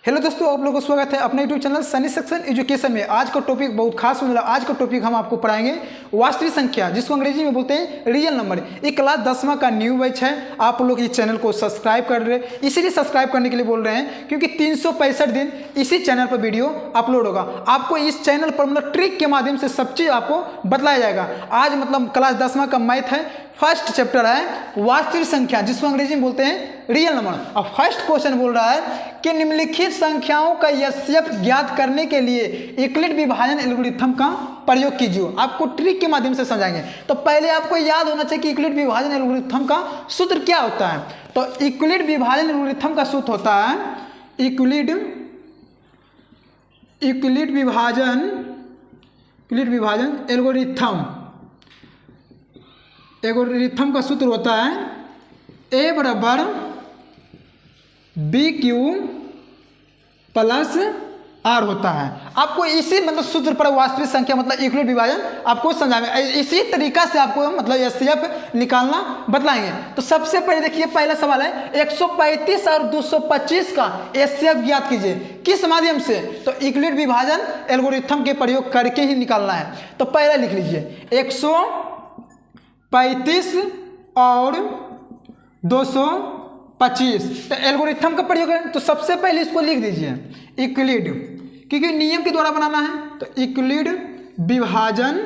Hello दोस्तों, आप लोगों को स्वागत है अपने YouTube channel Sunny section education में। आज का टॉपिक बहुत खास होने वाला। आज का टॉपिक हम आपको पढ़ाएंगे वास्तविक संख्या, जिसको अंग्रेजी में बोलते हैं रियल नंबर। ये क्लास 10वां का न्यू बैच है। आप लोग इस चैनल को सब्सक्राइब कर रहे हैं, इसीलिए सब्सक्राइब करने के लिए बोल रहे हैं क्योंकि 365 दिन इसी चैनल पर वीडियो अपलोड होगा। आपको इस चैनल पर मतलब ट्रिक के माध्यम से सब चीज़ आपको बताया जाएगा। आज मतलब क्लास 10वां का मैथ है, फर्स्ट चैप्टर है वास्तविक संख्या, जिसको अंग्रेजी में बोलते हैं रियल नंबर। अब फर्स्ट क्वेश्चन बोल रहा है कि निम्नलिखित संख्याओं का एचसीएफ ज्ञात करने के लिए यूक्लिड विभाजन एल्गोरिथम का प्रयोग कीजिए। आपको ट्रिक के माध्यम से समझाएंगे। तो पहले आपको याद होना चाहिए कि यूक्लिड विभाजन एल्गोरिथम का सूत्र क्या होता है। तो यूक्लिड विभाजन एल्गोरिथम का सूत्र होता है यूक्लिड विभाजन एल्गोरिथम का सूत्र होता है ए बराबर बी क्यू प्लस आर होता है। आपको इसी मतलब सूत्र पर वास्तविक संख्या मतलब यूक्लिड विभाजन आपको समझाएंगे। इसी तरीका से आपको मतलब एचसीएफ निकालना बतलाएंगे। तो सबसे पहले देखिए, पहला सवाल है 135 और 225 का एचसीएफ ज्ञात कीजिए। किस माध्यम से? तो यूक्लिड विभाजन एल्गोरिथम के प्रयोग करके ही निकालना है। तो पहला लिख लीजिए 135 और 225। तो एल्गोरिथम का प्रयोग है, तो सबसे पहले इसको लिख दीजिए यूक्लिड, क्योंकि नियम के द्वारा बनाना है। तो यूक्लिड विभाजन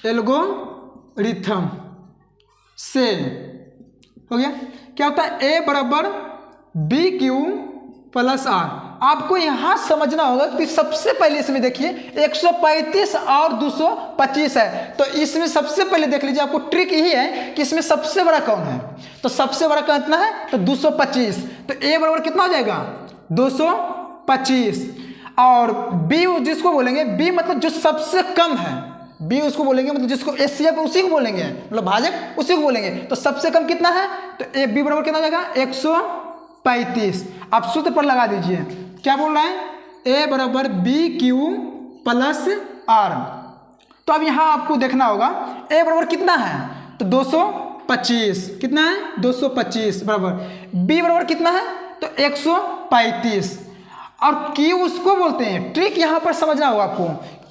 एल्गोरिथम से हो गया। क्या होता है? ए बराबर बी क्यू प्लस आर। आपको यहां समझना होगा कि सबसे पहले इसमें देखिए 135 और 225 है। तो इसमें सबसे पहले देख लीजिए, आपको ट्रिक यही है कि इसमें सबसे बड़ा कौन है। तो सबसे बड़ा कितना है? तो 225। तो ए बराबर कितना हो जाएगा? 225। और बी जिसको बोलेंगे, बी मतलब जो सबसे कम है, बी उसको बोलेंगे मतलब जिसको एचसीएफ उसी को बोलेंगे, मतलब भाजक उसी को बोलेंगे। तो सबसे कम कितना है? तो ए बी बराबर कितना हो जाएगा? 135। आप सूत्र पर लगा दीजिए। क्या बोल रहा है? ए बराबर बी क्यू प्लस आर। तो अब यहां आपको देखना होगा ए बराबर कितना है? तो 225। कितना है? 225 बराबर। बी बराबर कितना है? तो 135। और क्यू उसको बोलते हैं, ट्रिक यहां पर समझना होगा आपको,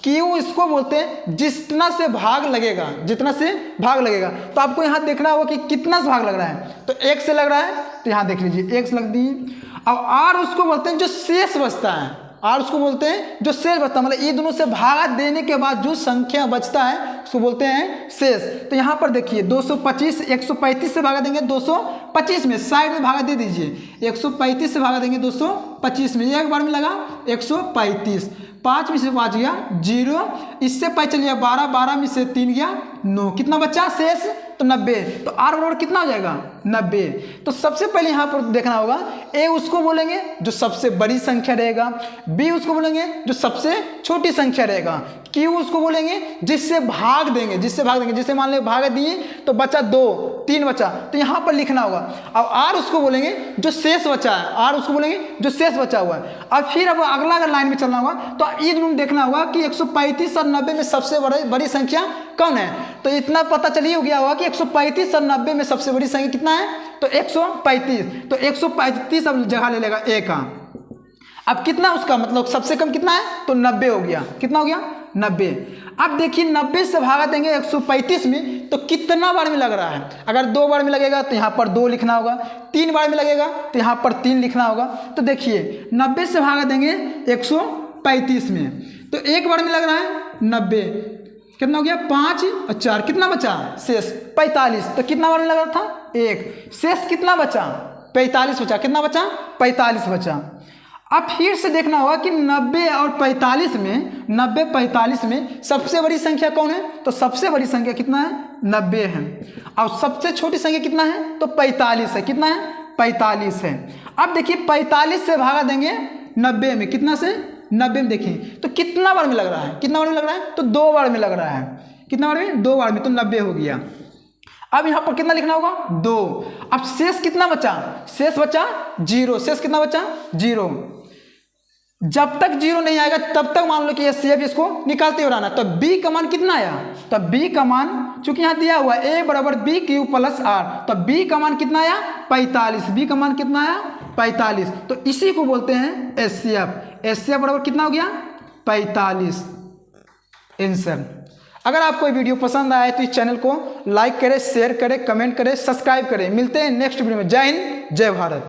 क्यू इसको बोलते हैं जितना से भाग लगेगा, जितना से भाग लगेगा। तो आपको यहाँ देखना होगा कि कितना से भाग लग रहा है। तो एक से लग रहा है, तो यहाँ देख लीजिए एक से लग दी। अब आर उसको बोलते हैं जो शेष बचता है, आर उसको बोलते हैं जो शेष बचता है, मतलब ये दोनों से भागा देने के बाद जो संख्या बचता है उसको बोलते हैं शेष। तो यहाँ पर देखिए 225, 135 से भागा देंगे 225 में, साइड में भागा दे दीजिए। 135 से भागा देंगे 225 में, एक बार में लगा 135। 5 में से 5 गया 0, इससे 5 चलिए 12, 12 में से 3 गया 9। कितना बचा शेष? तो 90। तो आर बराबर कितना हो जाएगा? 90। तो सबसे पहले यहाँ पर देखना होगा, ए उसको बोलेंगे जो सबसे बड़ी संख्या रहेगा, बी उसको बोलेंगे जो सबसे छोटी संख्या रहेगा, क्यू उसको बोलेंगे जिससे भाग देंगे, जैसे मान लो भाग दिए तो बचा 2, 3 बचा, तो यहाँ पर लिखना होगा। अब आर उसको बोलेंगे जो शेष बचा है, आर उसको बोलेंगे जो शेष बचा हुआ है। अब फिर अब अगला लाइन में चलना होगा, तो ये दोनों देखना होगा कि 135 और 90 में सबसे बड़ी संख्या कौन है। तो इतना पता चलिए गया होगा कि 135 और 90 में सबसे बड़ी संख्या कितना है? तो 135। तो 135 अब जगह ले लेगा ए का। अब कितना उसका मतलब सबसे कम कितना है? तो 90 हो गया। कितना हो गया? 90। अब देखिए 90 से भागा देंगे 135 में, तो कितना बार में लग रहा है? अगर 2 बार में लगेगा तो यहाँ पर 2 लिखना होगा, 3 बार में लगेगा तो यहाँ पर 3 लिखना होगा। तो देखिए 90 से भागा देंगे 135 में, तो एक बार में लग रहा है 90। कितना हो गया? 5 और 4, कितना बचा? शेष 45। तो कितना बार में लग रहा था? 1। शेष कितना बचा? 45 बचा। कितना बचा? 45 बचा। अब फिर से देखना होगा कि 90 और 45 में, 90 45 में सबसे बड़ी संख्या कौन है? तो सबसे बड़ी संख्या कितना है? 90 है। और सबसे छोटी संख्या कितना है? तो 45 है। कितना है? 45 है। अब देखिए 45 से भागा देंगे 90 में, कितना से? 90 में। देखिए तो कितना बार में लग रहा है? कितना बार में लग रहा है? तो 2 बार में लग रहा है। कितना बार में? 2 बार में। तो 90 हो गया। अब यहाँ पर कितना लिखना होगा? 2। अब शेष कितना बचा? शेष बचा 0। शेष कितना बचा? 0। जब तक 0 नहीं आएगा तब तक मान लो कि एचसीएफ इसको निकालते हो रहना। तो बी का मान कितना आया? तो बी का मान चूंकि यहाँ दिया हुआ ए बराबर बी क्यू प्लस आर, तो बी का मान कितना आया 45, बी का मान कितना आया 45, तो इसी को बोलते हैं एचसीएफ। एचसीएफ बराबर कितना हो गया 45 आंसर। अगर आपको वीडियो पसंद आए तो इस चैनल को लाइक करें, शेयर करें, कमेंट करें, सब्सक्राइब करें। मिलते हैं नेक्स्ट वीडियो में। जय हिंद, जय भारत।